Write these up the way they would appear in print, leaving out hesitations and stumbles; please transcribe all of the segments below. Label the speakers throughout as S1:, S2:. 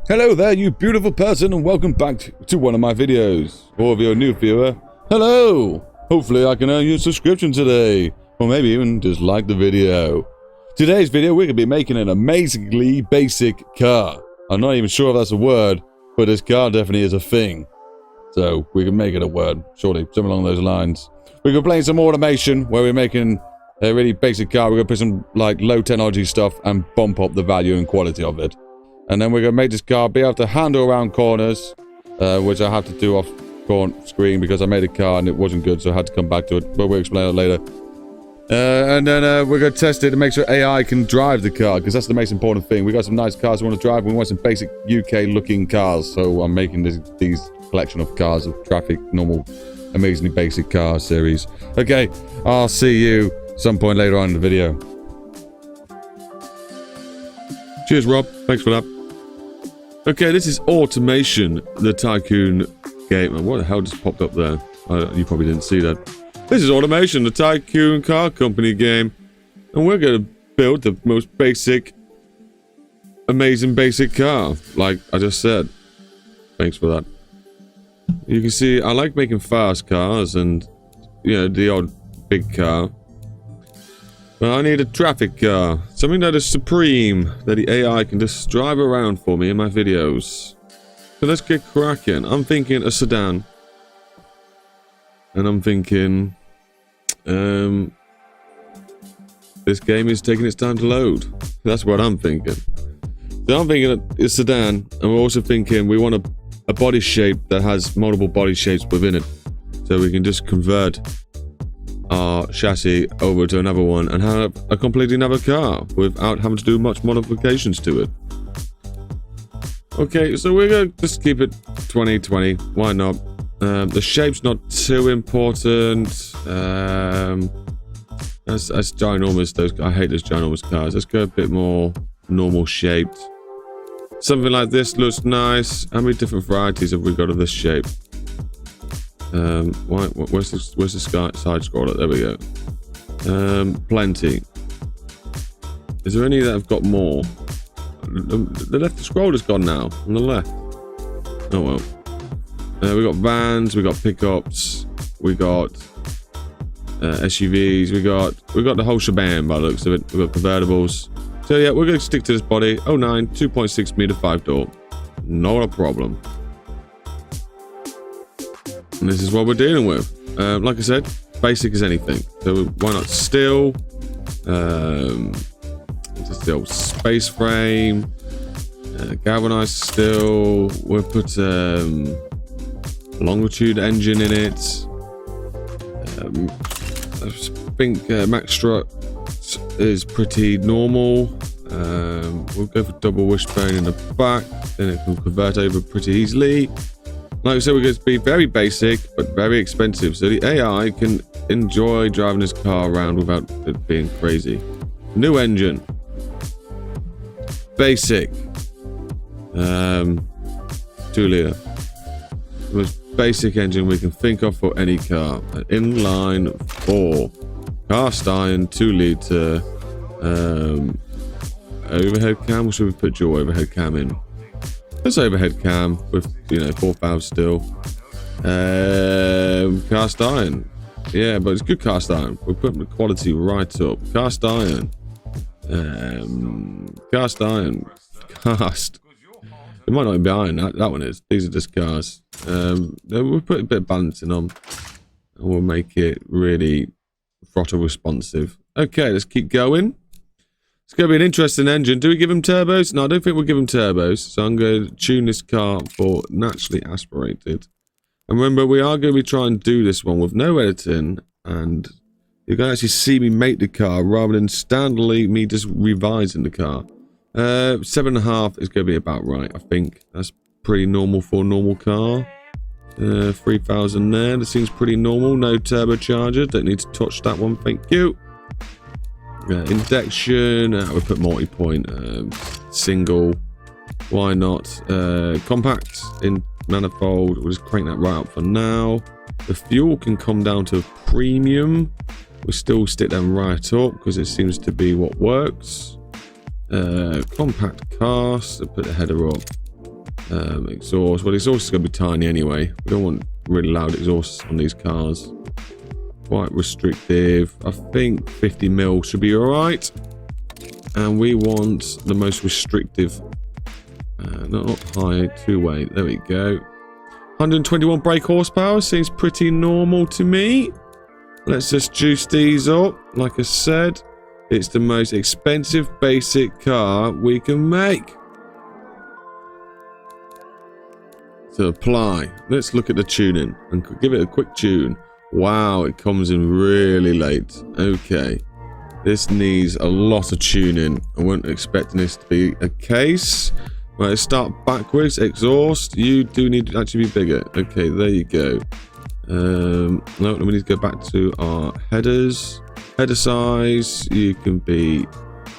S1: Hello there, you beautiful person, and welcome back to one of my videos. Or if you're a new viewer, hello! Hopefully I can earn you a subscription today, or maybe even just like the video. Today's video, we're going to be making an amazingly basic car. I'm not even sure if that's a word, but this car definitely is a thing. So we can make it a word, surely, something along those lines. We're going to play some automation, where we're making a really basic car. We're going to put some like low technology stuff and bump up the value and quality of it. And then we're going to make this car be able to handle around corners, which I have to do off screen because I made a car and it wasn't good, so I had to come back to it, but we'll explain it later. And then we're going to test it to make sure AI can drive the car, because that's the most important thing. We got some nice cars we want to drive. We want some basic UK-looking cars, so I'm making these collection of cars of traffic, normal, amazingly basic car series. Okay, I'll see you some point later on in the video. Cheers, Rob. Thanks for that. Okay, this is Automation, the Tycoon game. What the hell just popped up there? You probably didn't see that. This is Automation, the Tycoon car company game. And we're going to build the most basic, amazing basic car, like I just said. Thanks for that. You can see, I like making fast cars and, you know, the odd big car. But I need a traffic car. Something that is supreme, that the AI can just drive around for me in my videos. So let's get cracking. I'm thinking a sedan. And I'm thinking... this game is taking its time to load. That's what I'm thinking. So I'm thinking a sedan. And we're also thinking we want a body shape that has multiple body shapes within it. So we can just convert our chassis over to another one and have a completely another car without having to do much modifications to it. Okay, so we're going to just keep it 2020. Why not? The shape's not too important. That's ginormous. I hate those ginormous cars. Let's go a bit more normal shaped. Something like this looks nice. How many different varieties have we got of this shape? Where's the side scroller? There we go. Plenty. Is there any that have got more? The left scroller's gone now. On the left. Oh well. We got vans. We got pickups. We got SUVs. We got the whole shebang by the looks of it. We got convertibles. So yeah, we're going to stick to this body. 09, 2.6 meter 5-door. Not a problem. And this is what we're dealing with. Like I said, basic as anything. So why not steel? Steel space frame, galvanized steel. We'll put longitude engine in it. I think max strut is pretty normal. We'll go for double wishbone in the back, then it can convert over pretty easily. Like I said, we're going to be very basic, but very expensive, so the AI can enjoy driving this car around without it being crazy. New engine. Basic. 2-liter. The most basic engine we can think of for any car. An inline 4. Cast iron, 2-liter. Overhead cam, or should we put dual overhead cam in? This overhead cam with, you know, 4 valves still. Cast iron. Yeah, but it's good cast iron. We're putting the quality right up. Cast iron. Cast iron. Cast. It might not even be iron. That one is. These are just cars. We'll put a bit of balancing on. And we'll make it really throttle responsive. Okay, let's keep going. It's going to be an interesting engine. Do we give him turbos? No, I don't think we'll give him turbos. So I'm going to tune this car for naturally aspirated. And remember, we are going to be trying to do this one with no editing. And you're going to actually see me make the car rather than standardly me just revising the car. 7.5 is going to be about right, I think. That's pretty normal for a normal car. 3,000 there. That seems pretty normal. No turbocharger. Don't need to touch that one. Thank you. Induction, we'll put multi-point, single, why not, compact in manifold, we'll just crank that right up for now. The fuel can come down to premium, we'll still stick them right up because it seems to be what works. Compact cast, put the header up, Exhaust. Well, exhaust is going to be tiny anyway. We don't want really loud exhausts on these cars. Quite restrictive. I think 50 mil should be all right. And we want the most restrictive. Not high, two-way. There we go. 121 brake horsepower seems pretty normal to me. Let's just juice these up. Like I said, it's the most expensive basic car we can make. To apply, let's look at the tuning and give it a quick tune. Wow, it comes in really late. Okay, this needs a lot of tuning. I wasn't expecting this to be a case. Right, let's start backwards. Exhaust, you do need to actually be bigger. Okay, there you go. No, we need to go back to our headers. Header size, you can be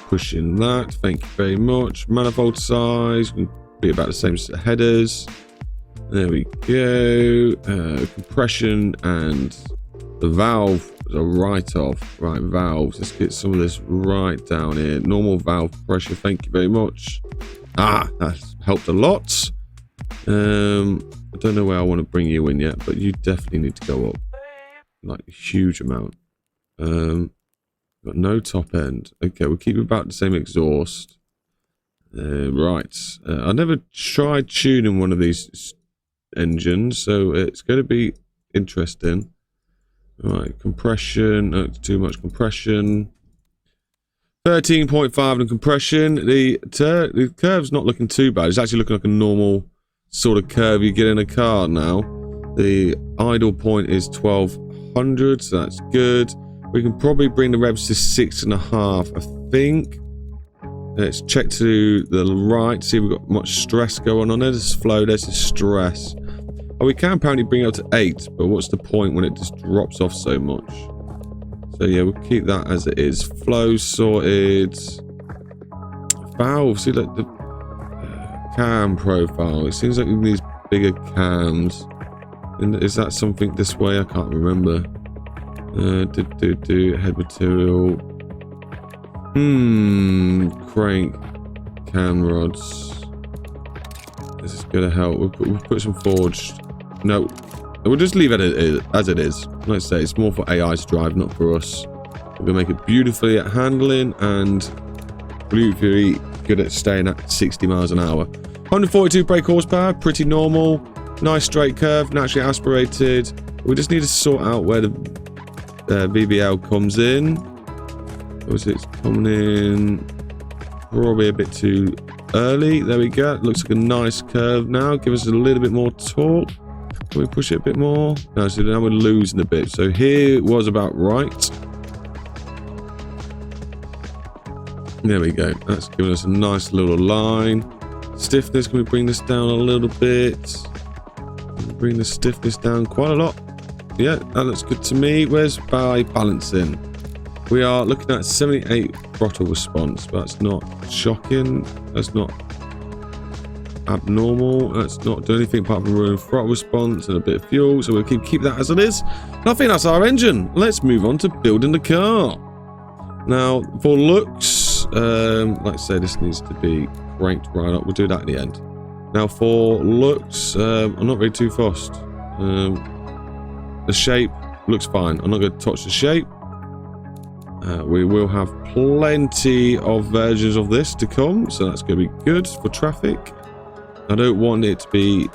S1: pushing that. Thank you very much. Manifold size can be about the same as the headers. There we go. Compression and the valve is a write-off. Right, valves. Let's get some of this right down here. Normal valve pressure. Thank you very much. Ah, that's helped a lot. I don't know where I want to bring you in yet, but you definitely need to go up. Like a huge amount. Got no top end. Okay, we'll keep about the same exhaust. Right. I never tried tuning one of these engines, so it's going to be interesting. Right, compression. No, it's too much compression. 13.5 in compression. The curve's not looking too bad. It's actually looking like a normal sort of curve you get in a car now. The idle point is 1200, so that's good. We can probably bring the revs to 6.5, I think. Let's check to the right, see if we've got much stress going on. There's flow, there's the stress. Oh, we can apparently bring it up to 8, but what's the point when it just drops off so much? So yeah, we'll keep that as it is. Flow sorted. Valve, see like the cam profile. It seems like these bigger cams. And is that something this way? I can't remember. Head material. Crank. Cam rods. This is gonna help. We'll put some forged. No. We'll just leave it as it is. Like I say, it's more for AI to drive, not for us. We're gonna make it beautifully at handling and beautifully good at staying at 60 miles an hour. 142 brake horsepower, pretty normal. Nice straight curve, naturally aspirated. We just need to sort out where the VBL comes in. Obviously, it's coming in probably a bit too early. There we go. It looks like a nice curve now. Give us a little bit more torque. Can we push it a bit more? No, so now we're losing a bit. So here was about right. There we go. That's giving us a nice little line. Stiffness, can we bring this down a little bit? Bring the stiffness down quite a lot. Yeah, that looks good to me. Where's by balancing? We are looking at 78 throttle response, but that's not shocking. That's not abnormal. That's not doing anything apart from ruin throttle response and a bit of fuel. So we'll keep that as it is. And I think that's our engine. Let's move on to building the car. Now, for looks, like I say, this needs to be cranked right up. We'll do that at the end. Now, for looks, I'm not really too fussed. The shape looks fine. I'm not going to touch the shape. We will have plenty of versions of this to come, so that's going to be good for traffic. I don't want it to be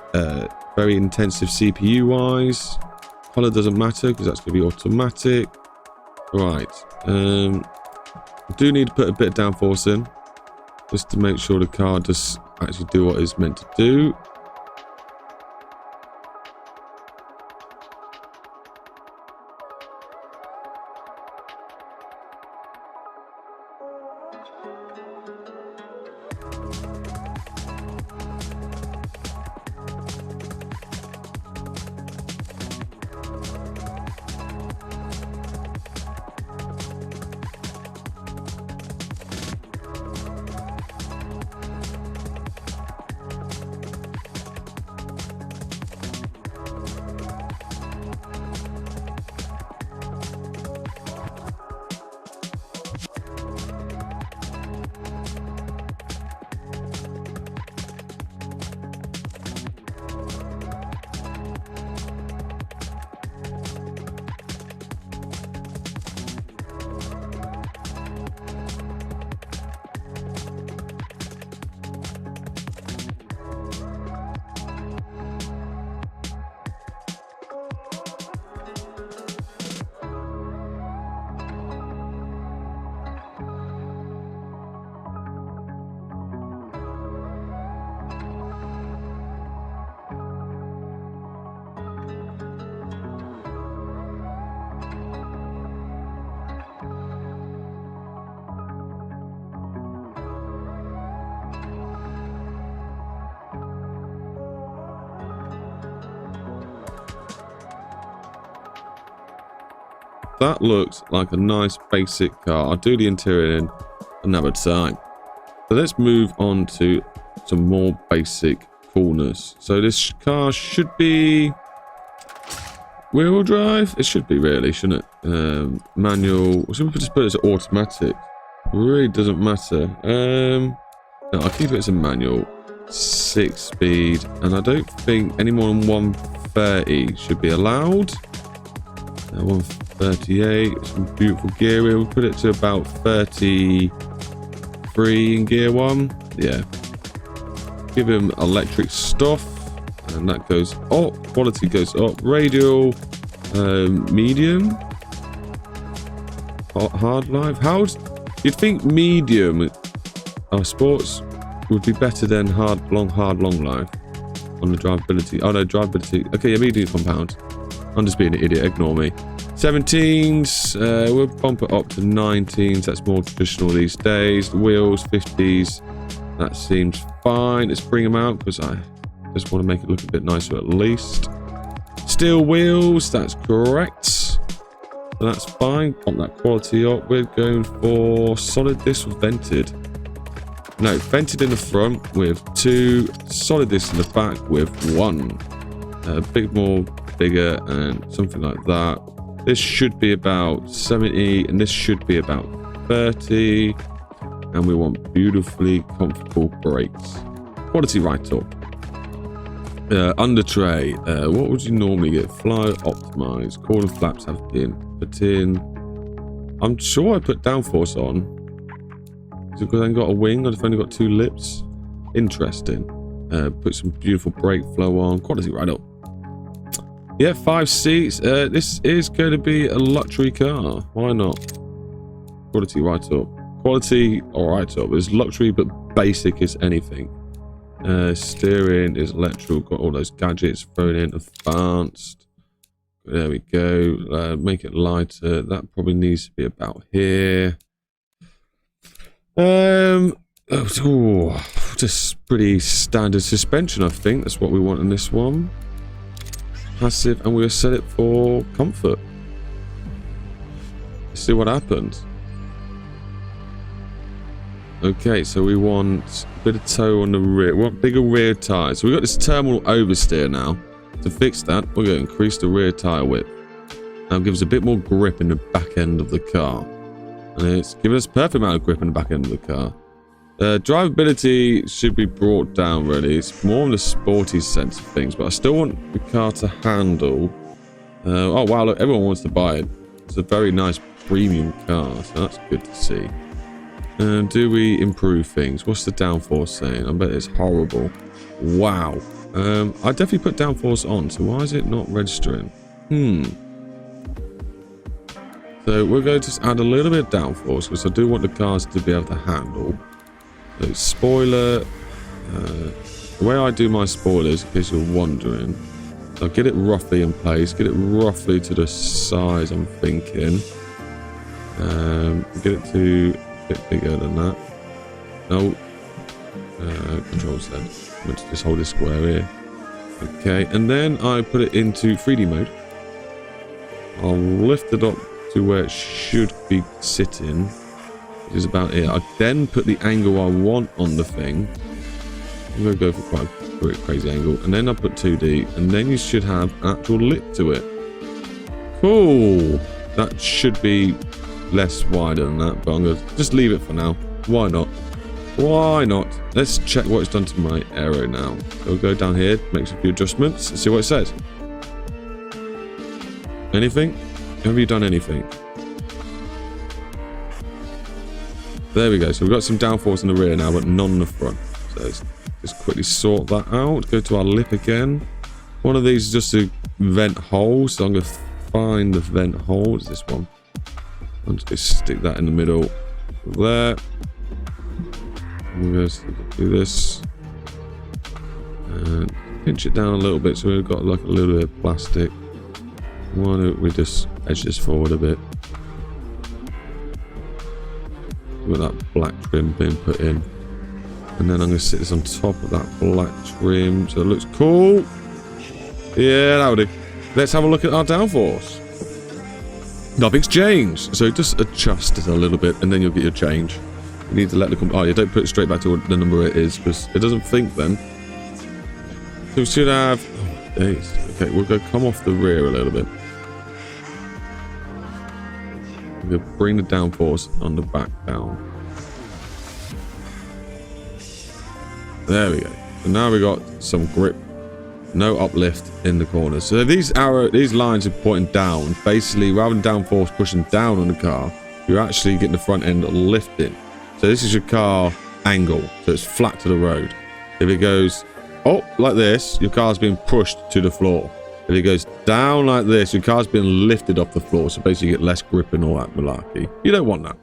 S1: very intensive CPU wise. Color doesn't matter because that's going to be automatic. Right. I do need to put a bit of downforce in just to make sure the car does actually do what it's meant to do. that looks like a nice basic car. I'll do the interior in another time. So let's move on to some more basic coolness. So this car should be wheel drive. It should be, really, shouldn't it? Manual. Should we just put it as automatic? It really doesn't matter. No, I'll keep it as a manual. 6-speed, and I don't think any more than 130 should be allowed. 138. Some beautiful gear wheel. We'll put it to about 33 in gear 1. Yeah. Give him electric stuff, and that goes up. Quality goes up. Radial, medium, hard life. You'd think medium sports would be better than long life on the drivability. Oh no, drivability. Okay, yeah, medium compound. I'm just being an idiot. Ignore me. 17s. We'll bump it up to 19s. That's more traditional these days. The wheels, 50s. That seems fine. Let's bring them out because I just want to make it look a bit nicer at least. Steel wheels. That's correct. So that's fine. Pump that quality up. We're going for solid disc or vented. No, vented in the front with 2, solid disc in the back with 1. Bigger and something like that. This should be about 70 and this should be about 30. And we want beautifully comfortable brakes. Quality right up. Under tray. What would you normally get? Fly optimized. Corner flaps have been put in. I'm sure I put downforce on. Is it because I ain't got a wing? I've only got 2 lips. Interesting. Put some beautiful brake flow on. Quality right up. Yeah, 5 seats. This is going to be a luxury car. Why not? Quality right up. Quality alright up. It's luxury, but basic is anything. Steering is electrical. Got all those gadgets thrown in. Advanced. There we go. Make it lighter. That probably needs to be about here. Just pretty standard suspension, I think. That's what we want in this one. Passive, and we'll set it for comfort. Let's see what happens. Okay, so we want a bit of toe on the rear. We want bigger rear tires. So we've got this terminal oversteer now. To fix that, we're going to increase the rear tire width. That'll give us a bit more grip in the back end of the car. And it's giving us a perfect amount of grip in the back end of the car. Drivability should be brought down, really. It's more on the sporty sense of things, but I still want the car to handle. Oh, wow, look, everyone wants to buy it. It's a very nice premium car, so that's good to see. Do we improve things? What's the downforce saying? I bet it's horrible. Wow. I definitely put downforce on, so why is it not registering? So we're going to add a little bit of downforce because I do want the cars to be able to handle. So spoiler. The way I do my spoilers, in case you're wondering, I'll get it roughly in place, get it roughly to the size I'm thinking. Get it to a bit bigger than that. No. Control Z. I'm going to just hold this square here. Okay, and then I put it into 3D mode. I'll lift it up to where it should be sitting, which is about here. I then put the angle I want on the thing. I'm going to go for quite a crazy angle. And then I put 2D, and then you should have actual lip to it. Cool. That should be less wider than that, but I'm going to just leave it for now. Why not? Why not? Let's check what it's done to my aero now. So we'll go down here, make a few adjustments, and see what it says. Anything? Have you done anything? There we go. So we've got some downforce in the rear now, but none in the front. So let's just quickly sort that out. Go to our lip again. One of these is just a vent hole, so I'm going to find the vent hole. It's this one. I'm just going to stick that in the middle there. I'm going to do this and pinch it down a little bit so we've got like a little bit of plastic. Why don't we just edge this forward a bit with that black trim being put in, and then I'm going to sit this on top of that black trim so it looks cool. Yeah, that'll do. Let's have a look at our downforce. Nothing's changed. So just adjust it a little bit and then you'll get your change. You need to let the... Oh, you don't put it straight back to what the number it is because it doesn't think then. So we should have... Oh, days. Okay, we'll go come off the rear a little bit. We'll bring the downforce on the back down. There we go. So now we got some grip. No uplift in the corners. So these lines are pointing down. Basically, rather than downforce pushing down on the car, you're actually getting the front end lifting. So this is your car angle. So it's flat to the road. If it goes up like this, your car's being pushed to the floor. If it goes down like this, your car's being lifted off the floor. So basically you get less grip and all that malarkey. You don't want that.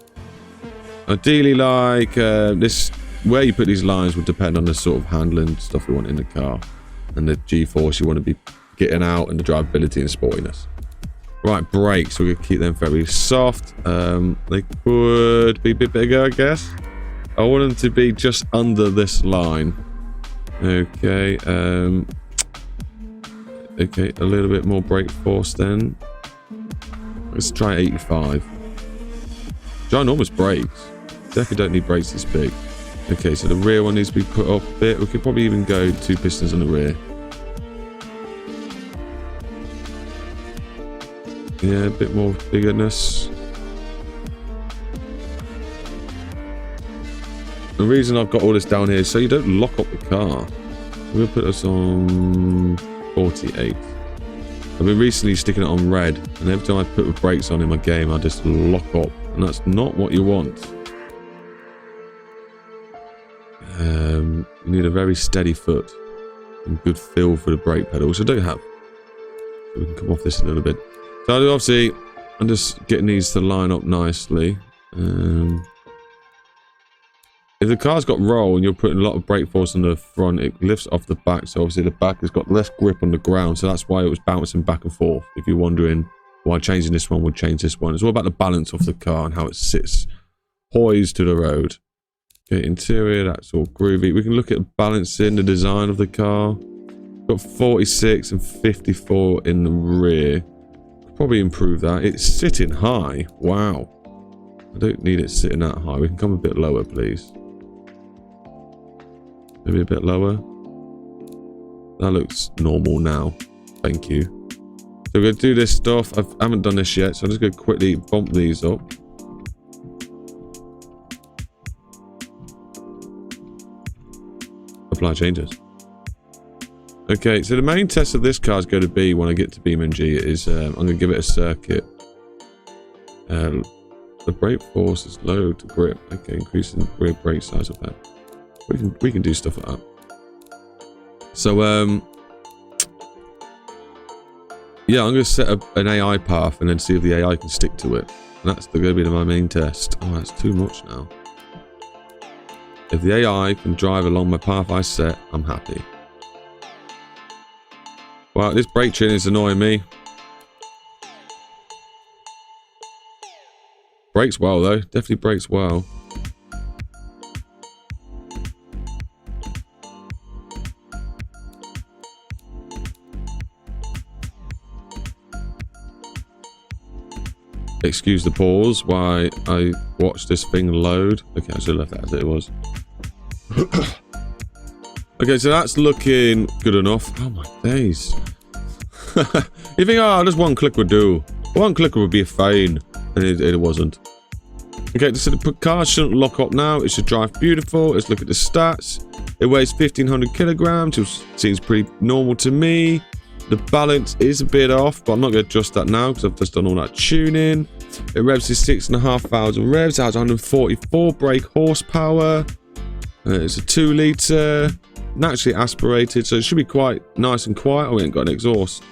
S1: Ideally, like this, where you put these lines will depend on the sort of handling stuff you want in the car. And the G-force you want to be getting out, and the drivability and sportiness. Right, brakes. We're going to keep them very soft. They could be a bit bigger, I guess. I want them to be just under this line. Okay. Okay, a little bit more brake force then. Let's try 85. Ginormous brakes. Definitely don't need brakes this big. Okay, so the rear one needs to be put up a bit. We could probably even go 2 pistons on the rear. Yeah, a bit more bigness. The reason I've got all this down here is so you don't lock up the car. We'll put us on 48. I've been recently sticking it on red, and every time I put the brakes on in my game, I just lock up, and that's not what you want. You need a very steady foot and good feel for the brake pedal, which I don't have. So we can come off this a little bit. So obviously, I'm just getting these to line up nicely. If the car's got roll and you're putting a lot of brake force on the front, it lifts off the back. So obviously the back has got less grip on the ground. So that's why it was bouncing back and forth. If you're wondering why changing this one would change this one. It's all about the balance of the car and how it sits poised to the road. Okay, interior, that's all groovy. We can look at balancing the design of the car. Got 46 and 54 in the rear. Probably improve that. It's sitting high. Wow. I don't need it sitting that high. We can come a bit lower, please. Maybe a bit lower. That looks normal now. Thank you. So we're going to do this stuff. I haven't done this yet, so I'm just going to quickly bump these up. Apply changes. Okay, so the main test of this car is going to be when I get to BeamNG is I'm going to give it a circuit. The brake force is low to grip. Okay, increasing rear brake size of that. We can do stuff like that. So yeah, I'm going to set up an AI path and then see if the AI can stick to it. And that's going to be my main test. Oh, that's too much now. If the AI can drive along my path I set, I'm happy. Wow, this brake chin is annoying me. Brakes well though, definitely brakes well. Excuse the pause while I watch this thing load. Okay, I should have left that as it was. Okay, so that's looking good enough. Oh my days. You think, oh, just one click would do. One click would be fine. And it wasn't. Okay, so the car shouldn't lock up now. It should drive beautiful. Let's look at the stats. It weighs 1,500 kilograms, which seems pretty normal to me. The balance is a bit off, but I'm not going to adjust that now because I've just done all that tuning. It revs to 6,500 revs. It has 144 brake horsepower. It's a 2 litre, naturally aspirated, so it should be quite nice and quiet. Oh, we ain't got an exhaust.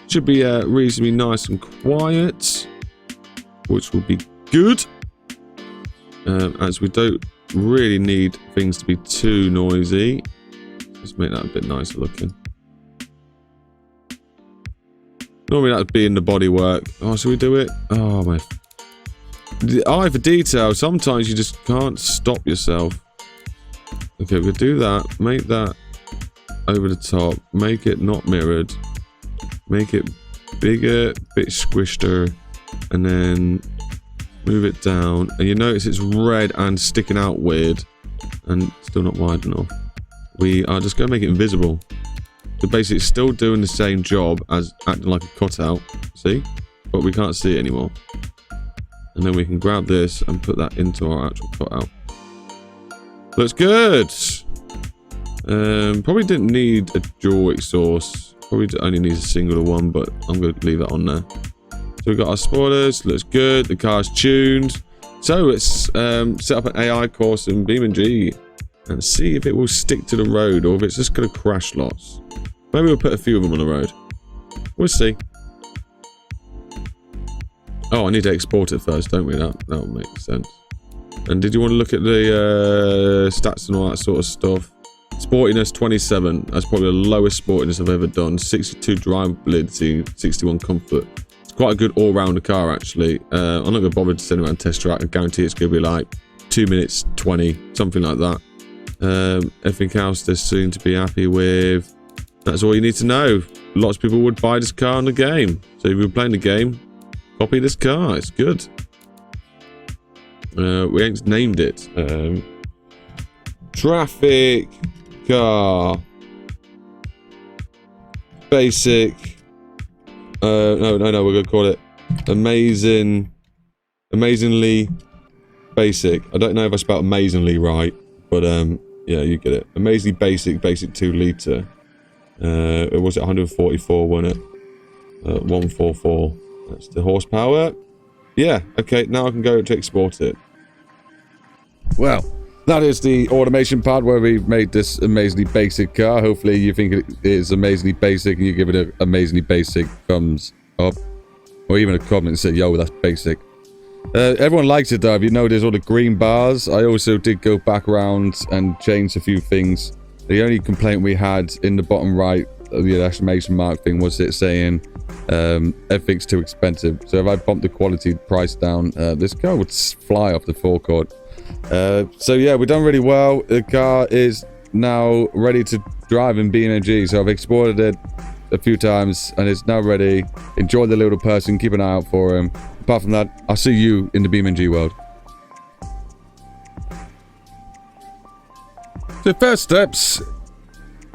S1: Should be reasonably nice and quiet, which will be good, as we don't really need things to be too noisy. Let's make that a bit nicer looking. Normally that would be in the bodywork. Oh, should we do it? Oh, my. The eye for detail. Sometimes you just can't stop yourself. Okay, we'll do that. Make that over the top. Make it not mirrored. Make it bigger, bit squished. and then move it down, and you notice it's red and sticking out weird, and still not wide enough. We are just going to make it invisible. So basically, it's still doing the same job as acting like a cutout, see? But we can't see it anymore. And then we can grab this and put that into our actual cutout. Looks good! Probably didn't need a dual exhaust. Probably only needs a single one, but I'm going to leave that on there. So we've got our spoilers, looks good, the car's tuned. So let's set up an AI course in BeamNG and see if it will stick to the road or if it's just going to crash lots. Maybe we'll put a few of them on the road. We'll see. Oh, I need to export it first, don't we? That would make sense. And did you want to look at the stats and all that sort of stuff? Sportiness 27. That's probably the lowest sportiness I've ever done. 62 drivability, 61 comfort. It's quite a good all-rounder car, actually. I'm not going to bother to send around test track. I guarantee it's going to be like 2 minutes 20, something like that. Everything else they seem to be happy with. That's all you need to know. Lots of people would buy this car in the game. So if you're playing the game, copy this car. It's good. We ain't named it. Traffic car. Basic. No, we're gonna call it amazingly basic. I don't know if I spelled amazingly right, but yeah, you get it. Amazingly basic 2 litre. It was at 144, wasn't it? 144. That's the horsepower. Yeah, okay, now I can go to export it. Well, that is the automation part where we've made this amazingly basic car. Hopefully you think it is amazingly basic and you give it an amazingly basic thumbs up. Or even a comment and say, yo, that's basic. Everyone likes it though. If you notice all the green bars, I also did go back around and change a few things. The only complaint we had in the bottom right of the exclamation mark thing was it saying everything's too expensive. So if I bump the quality price down, this car would fly off the forecourt. So yeah, we've done really well. The car is now ready to drive in BeamNG. So I've exported it a few times and it's now ready. Enjoy the little person, keep an eye out for him. Apart from that, I'll see you in the BeamNG world. So first steps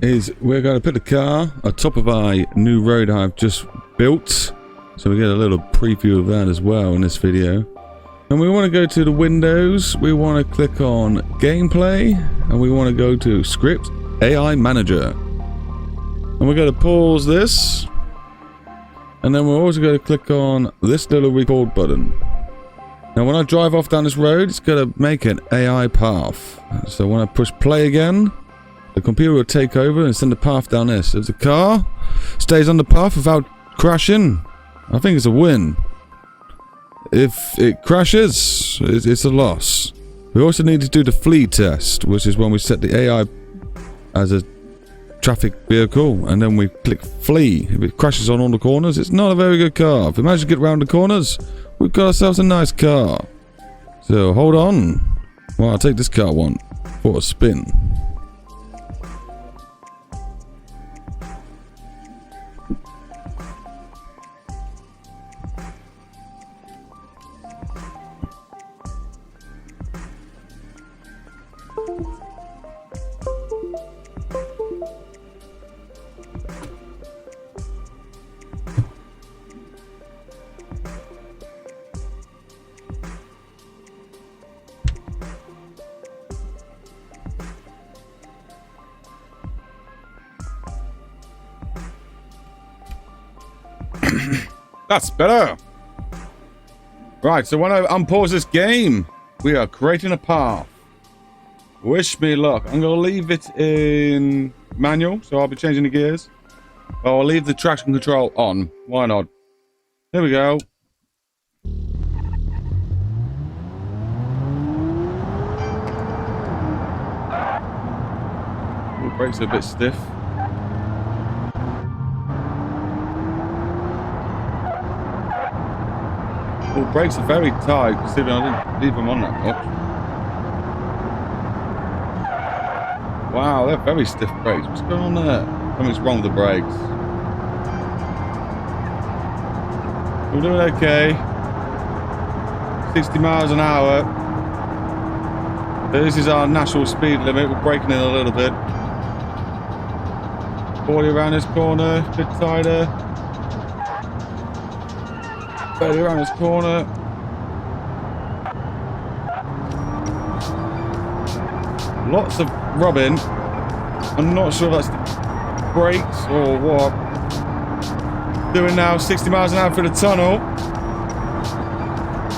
S1: is we're going to put the car on top of our new road I've just built. So we get a little preview of that as well in this video. And we want to go to the windows, we want to click on gameplay, and we want to go to script AI manager. And we're going to pause this. And then we're also going to click on this little record button. Now when I drive off down this road, it's going to make an AI path. So when I push play again, the computer will take over and send the path down this. If the car stays on the path without crashing, I think it's a win. If it crashes, it's a loss. We also need to do the flee test, which is when we set the AI as a traffic vehicle, and then we click flee. If it crashes on all the corners, it's not a very good car. If we manage to get around the corners, we've got ourselves a nice car. So hold on while I take this car one for a spin. That's better. Right, so when I unpause this game, we are creating a path. Wish me luck. I'm going to leave it in manual, so I'll be changing the gears. I'll leave the traction control on. Why not? Here we go. Ooh, brakes are a bit stiff. Well, brakes are very tight, considering I didn't leave them on that much. Wow, they're very stiff brakes. What's going on there? Something's wrong with the brakes. We're doing okay. 60 miles an hour. This is our national speed limit. We're braking in a little bit. 40 around this corner, a bit tighter. 30 around this corner. Lots of rubbing. I'm not sure if that's the brakes or what. Doing now 60 miles an hour through the tunnel.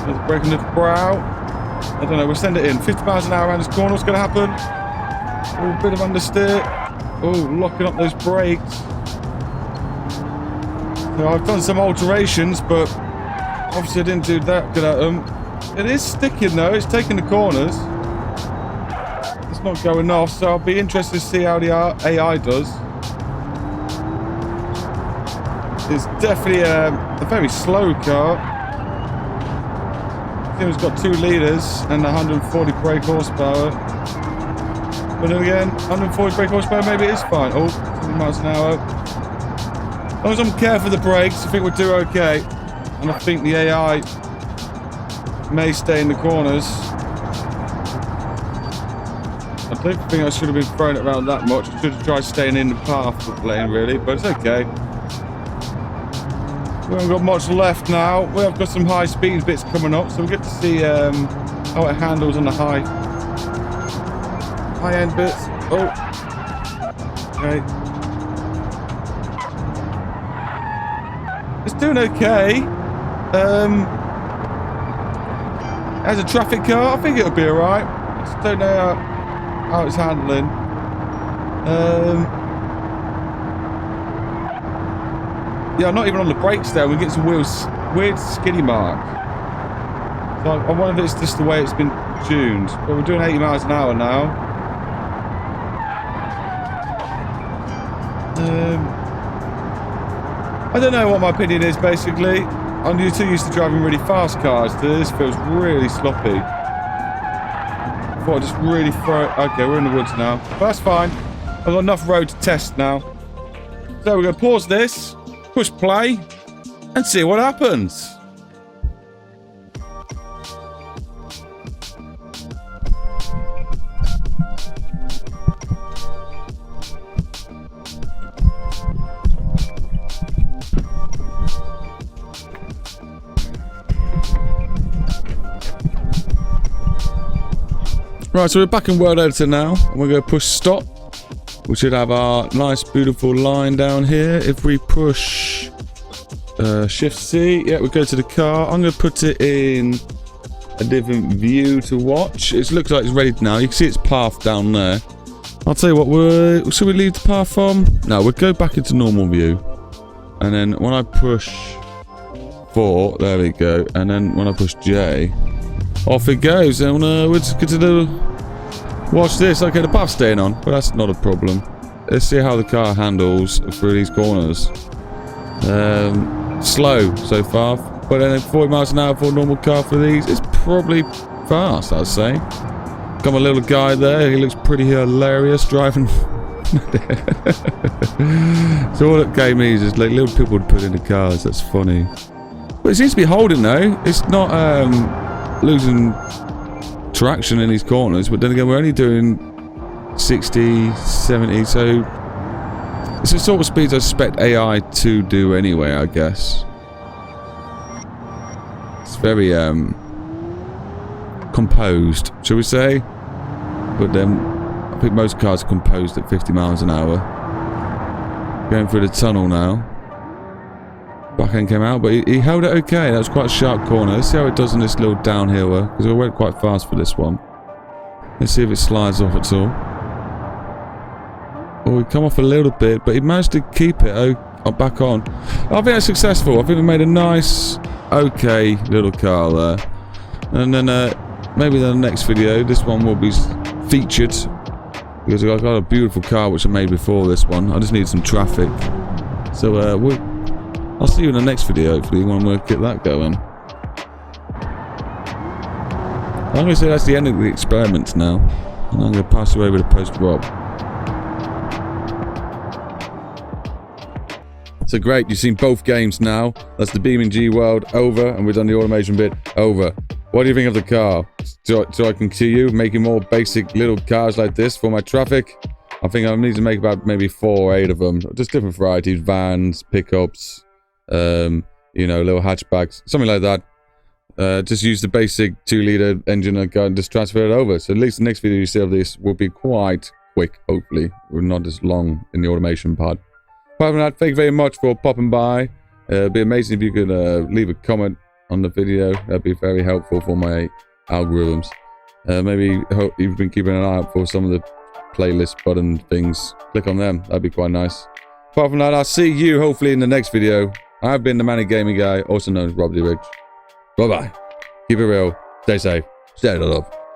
S1: There's a break in the brow. I don't know, we'll send it in. 50 miles an hour around this corner. What's going to happen? Oh, a bit of understeer. Oh, locking up those brakes. So I've done some alterations, but obviously I didn't do that good at them. It is sticking though. It's taking the corners. It's not going off, so I'll be interested to see how the AI does. It's definitely a very slow car. It's got 2 litres and 140 brake horsepower. But then again, 140 brake horsepower, maybe it is fine. Oh, 20 miles an hour. As long as I'm careful with the brakes, I think we'll do okay. And I think the AI may stay in the corners. I don't think I should have been throwing it around that much. I should have tried staying in the path of the lane, really, but it's okay. We haven't got much left now. We have got some high speed bits coming up, so we get to see how it handles on the high end bits. Oh, okay. It's doing okay. As a traffic car, I think it'll be alright. I just don't know how it's handling. Yeah, I'm not even on the brakes there. We get some weird skinny mark. So I wonder if it's just the way it's been tuned. But we're doing 80 miles an hour now. I don't know what my opinion is, basically. I'm too used to driving really fast cars. This feels really sloppy. I thought I'd just really throw it. Okay, we're in the woods now. But that's fine. I've got enough road to test now. So we're going to pause this. Push play and see what happens. Right, so we're back in World Editor now, and we're going to push stop. We should have our nice, beautiful line down here. If we push Shift C, yeah, we go to the car. I'm going to put it in a different view to watch. It looks like it's ready now. You can see its path down there. I'll tell you what, should we leave the path on? No, we'll go back into normal view. And then when I push 4, there we go. And then when I push J, off it goes. And we're just going to watch this. Okay, the path's staying on, but that's not a problem. Let's see how the car handles through these corners. Slow so far, but then 40 miles an hour for a normal car for these. It's probably fast, I'd say. Got my little guy there. He looks pretty hilarious driving. So all that game is just like little people to put in the cars. That's funny. But it seems to be holding though. It's not losing traction in these corners, but then again we're only doing 60, 70, so it's the sort of speeds I expect AI to do anyway, I guess. It's very composed, shall we say, but then I think most cars are composed at 50 miles an hour. Going through the tunnel now. Back end came out, but he held it okay. That was quite a sharp corner. Let's see how it does in this little downhill, because I went quite fast for this one. Let's see if it slides off at all. Oh, he come off a little bit, but he managed to keep it back on. I think that's successful. I think we made a nice, okay little car there. And then maybe in the next video, this one will be featured, because I got a beautiful car which I made before this one. I just need some traffic. So I'll see you in the next video, hopefully, when we get that going. I'm going to say that's the end of the experiments now. And I'm going to pass you over to Post-Rob. So great, you've seen both games now. That's the BeamNG world over, and we've done the automation bit over. What do you think of the car? So I can see you making more basic little cars like this for my traffic? I think I need to make about maybe 4 or 8 of them. Just different varieties, vans, pickups, you know, little hatchbacks, something like that. Just use the basic 2-liter engine and just transfer it over. So at least the next video you see of this will be quite quick, hopefully. We're not as long in the automation part. Apart from that, thank you very much for popping by. It'd be amazing if you could leave a comment on the video. That'd be very helpful for my algorithms. Maybe you've been keeping an eye out for some of the playlist button things. Click on them. That'd be quite nice. Apart from that, I'll see you hopefully in the next video. I've been the Manic Gaming Guy, also known as Rob D. Rich. Bye-bye. Keep it real. Stay safe. Stay out of love.